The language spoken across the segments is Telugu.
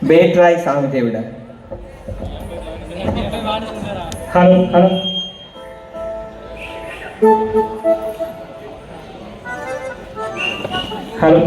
బేట్రాయి స్వామి దేవుడా. హలో హలో హలో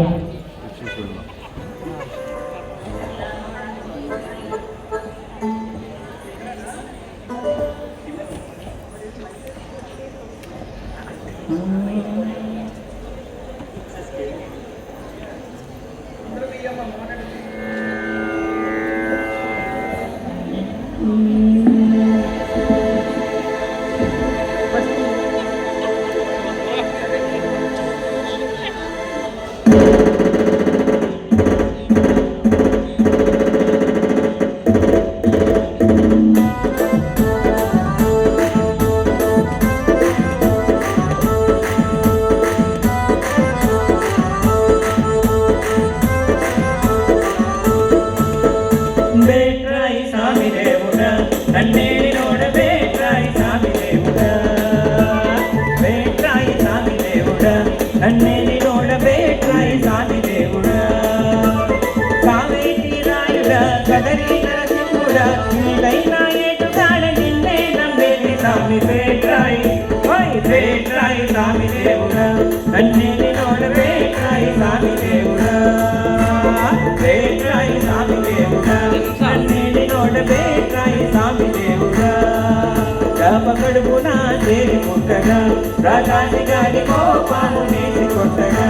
కడుపున చేరి పుట్టగా రాజాది గారి కోపాలు నేసి కొట్టగా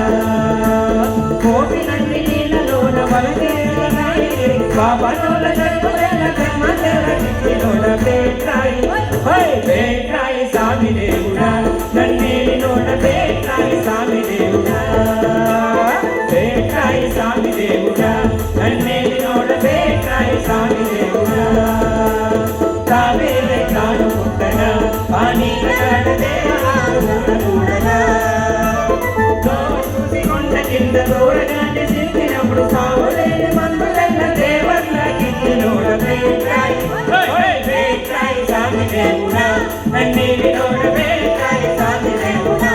కోటి నంది నీళ్ళలోన వలదేరాయి బాబాలోల జరుగుల కర్మదేవోడ బేట్రాయి బేట్రాయి స్వామి దేవుడా నన్నేలి నోడ బేట్రాయి స్వామి దేవుడా బేట్రాయి స్వామి దేవుడా నన్నేలి నోడ బేట్రాయి స్వామి దేవుడా కావేరే కాడు పుట్టగా పానీ చూసి కొండ కింద దూరగాంటి సింగినప్పుడు సావులేని మందులన్న దేవర్ల కిందిలోడ బేట్రాయి బేట్రాయి స్వామి దేవుడా నన్నేలి నోడ బేట్రాయి స్వామి దేవుడా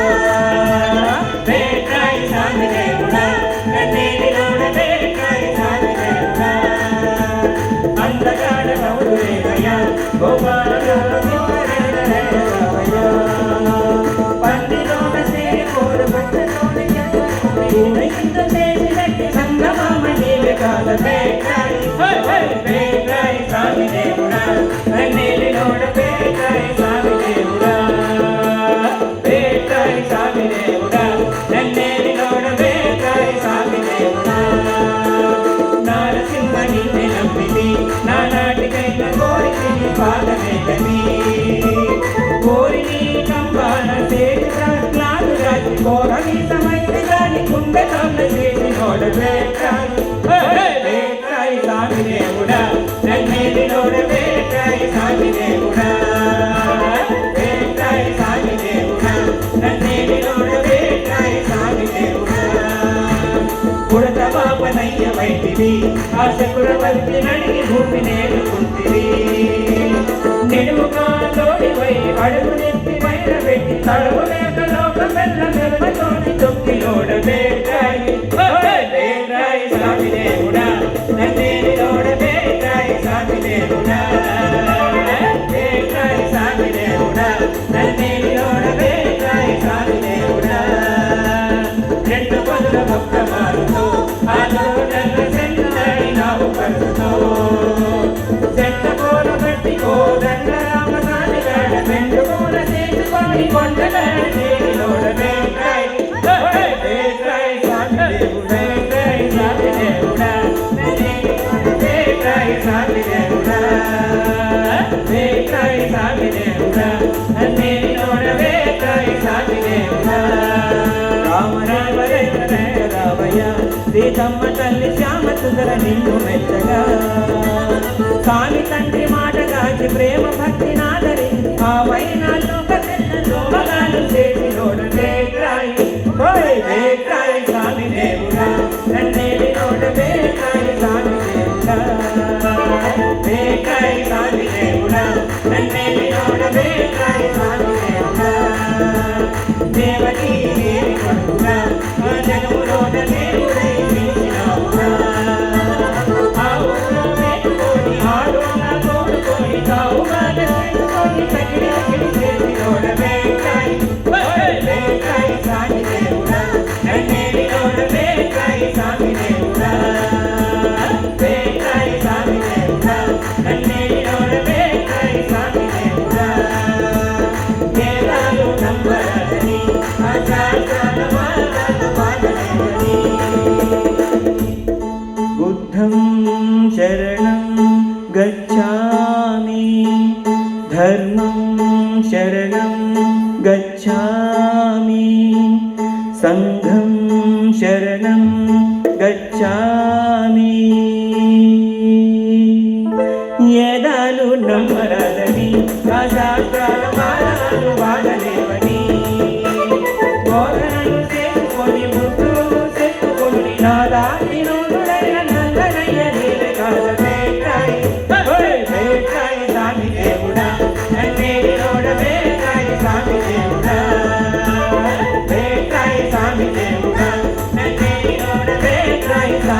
బేట్రాయి స్వామి దేవుడా నన్నేలి నోడ బేట్రాయి స్వామి దేవుడా అందగాడ నవ్వుడు రేవయ్యా గోపాల ఆశకురవల్లి నడిగి భూమి నేర్చుకుంటుంది నిడుముకాలోడిపై అడుగు నెత్తి పైన పెట్టి తడుగు లేక లోక మెల్ల మెల్లతోని తొక్కిలోడ బేట్రాయి బేట్రాయి స్వామి దేవుడా నన్నేలి లోడ బేట్రాయి స్వామి దేవుడా బేట్రాయి స్వామి దేవుడా నన్నేలి లోడ బేట్రాయి స్వామి దేవుడా రెండు పదుల భక్త మారుతూ సీతమ్మ తల్లి శ్యామ సుందర నిన్ను మెచ్చగా స్వామి తండ్రి మాట కాచి ప్రేమ భక్తి నాదరి ఆ వైనాల్లో లోకాలు చేసి నోడ బేట్రాయి బేట్రాయి స్వామి దేవుడా నన్నేలి నోడ బేట్రాయి స్వామి దేవుడా బేట్రాయి స్వామి దేవుడా నన్నేలి నోడ బేట్రాయి స్వామి దేవుడా దేవకి దేవి కొడుకుగా ఆ జగములోన దేవుడై పిలిచినావుగా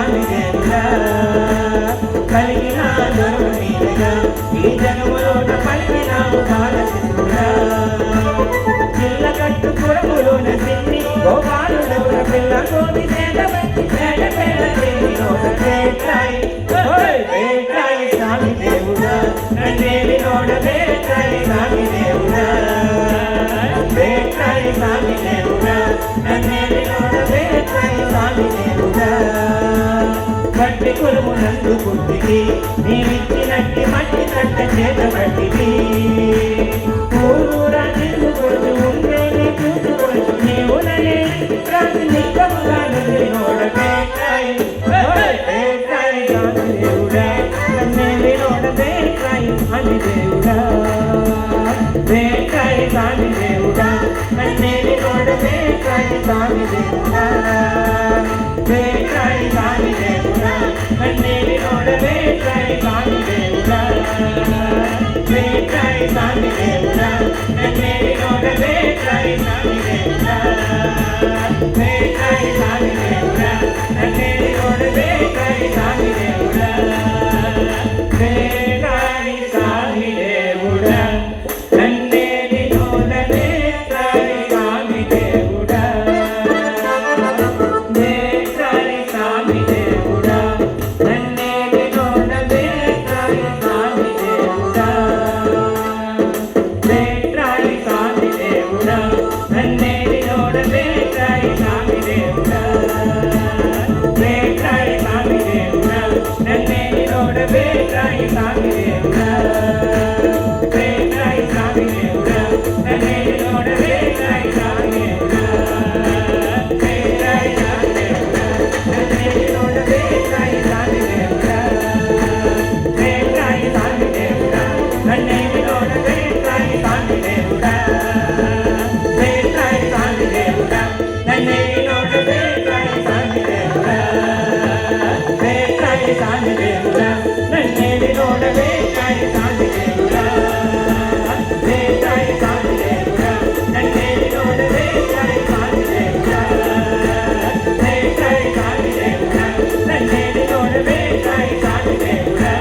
స్వామి దేవుడా కలిగిన దొరుకు మీదగా ఈ జగములోన పలికినావు బాలకృష్ణుడా చిల్ల కట్టు పురములోన సిన్ని గోపాలుడవుల పిల్ల కోడి చేత పెట్టి పేడ పేడ చేతిలోన వేట్రాయి వేట్రాయి స్వామి దేవుడా నన్నేలి నోడ వేట్రాయి స్వామి దేవుడా వేట్రాయి స్వామి దేవుడా నన్నేలి నోడ వేట్రాయి స్వామి దేవుడా గట్టి కులుము నందు పుట్టిది నీవిచ్చినట్టి మట్టి తట్ట చేత పట్టిది ఊరూరా తిరుగుకొచ్చు ఉండేది చూసుకోవచ్చు నీవుననే రాజు నిక్కముగా నన్ను నోడ వేట్రాయి వేట్రాయి స్వామి దేవుడా నన్నేలి నోడ వేట్రాయి అని దేవుడా వేట్రాయి స్వామి దేవుడా నన్నేలి నోడ వేట్రాయి స్వామి దేవుడా వేట్రాయి స్వామి దేవుడా నన్నేలి నోడ వేట్రాయి స్వామి దేవుడా వేట్రాయి స్వామి దేవుడా నన్నేలి నోడ వేట్రాయి స్వామి దేవుడా వేట్రాయి స్వామి దేవుడా నన్నేలి నోడ వేట్రాయి స్వామి దేవుడా వేట్రాయి స్వామి దేవుడా నన్నేలి నోడ వేట్రాయి స్వామి దేవుడా వేట్రాయి స్వామి దేవుడా నన్నేలి నోడ వేట్రాయి స్వామి దేవుడా వేట్రాయి స్వామి దేవుడా నన్నేలి నోడ వేట్రాయి స్వామి దేవుడా వేట్రాయి స్వామి దేవుడా నన్నేలి నోడ వేట్రాయి స్వామి దేవుడా వేట్రాయి స్వామి దేవుడా నన్నేలి నోడ వేట్రాయి స్వామి దేవుడా వేట్రాయి స్వామి దేవుడా నన్నేలి నోడ వేట్రాయి స్వామి దేవుడా వేట్రాయి స్వామి దేవుడా నన్నేలి నోడ వేట్రాయి స్వామి దేవుడా వేట్రాయి స్వామి దేవుడా నన్నేలి నోడ వేట్రాయి స్వామి దేవుడా వేట్రాయి స్వామి దేవుడా నన్నేలి నోడ వేట్రాయి స్వామి దేవుడా వేట్రాయి స్వామి దేవుడా నన్నేలి నోడ వేట్రాయి స్వామి దేవుడా వేట్రాయి స్వామి దేవుడా నన్నేలి నోడ వేట్రాయి స్వామి దేవుడా వేట్రాయి స్వామి దేవుడా నన్నేలి నోడ వేట్రాయి స్వామి దేవుడా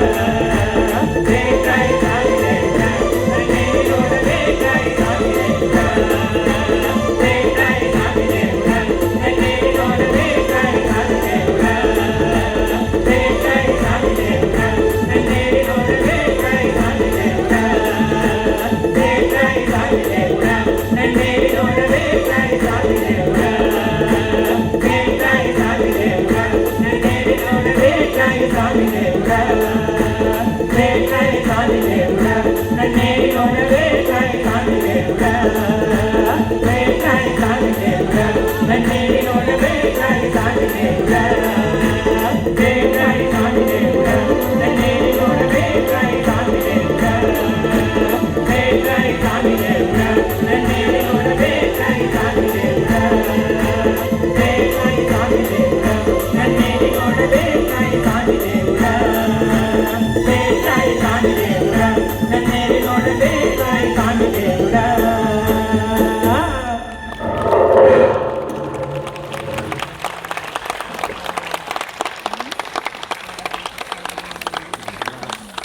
వేట్రాయి స్వామి దేవుడా నన్నేలి నోడ వేట్రాయి స్వామి దేవుడా వేట్రాయి స్వామి దేవుడా నన్నేలి నోడ వేట్రాయి స్వామి దేవుడా వేట్రాయి స్వామి దేవుడా నన్నేలి నోడ వేట్రాయి స్వామి దేవుడా వేట్రాయి స్వామి దేవుడా నన్నేలి నోడ వేట్రాయి స్వామి దేవుడా వేట్రాయి స్వామి దేవుడా నన్నేలి నోడ వేట్రాయి స్వామి దేవుడా వేట్రాయి స్వామి దేవుడా నన్నేలి నోడ వేట్రాయి స్వామి దేవుడా వేట్రాయి